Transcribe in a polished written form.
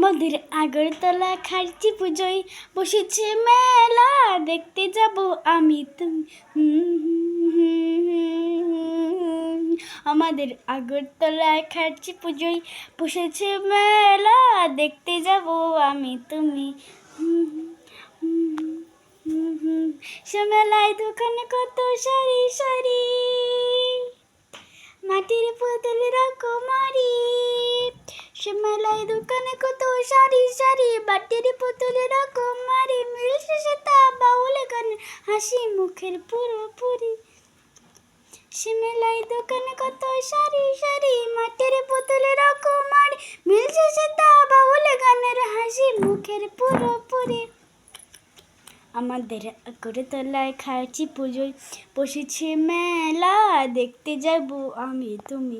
আমাদের আগরতলা খার্চি পুজোয় বসেছে মেলা, দেখতে যাব আমি তুমি। আমাদের আগরতলায় খার্চি পুজোয় বসেছে মেলা, দেখতে যাব আমি তুমি। সে মেলায় দোকানে কত সারি সারি, মাটির পুতুল রকমারি। সে মেলায় দোকানে কত সারি সারি, মাটির পুতুল রকমারি। মিলছে সে তা বাউল গানে হাসি মুখের পুরোপুরি। সে মেলায় দোকানে কত সারি সারি, মাটির পুতুল রকমারি। মিলছে সে তা বাউল গানের হাসি মুখের পুরোপুরি। আমাদের আগরতলায় খার্চি পুজোয় বসেছে মেলা, দেখতে যাব আমি তুমি।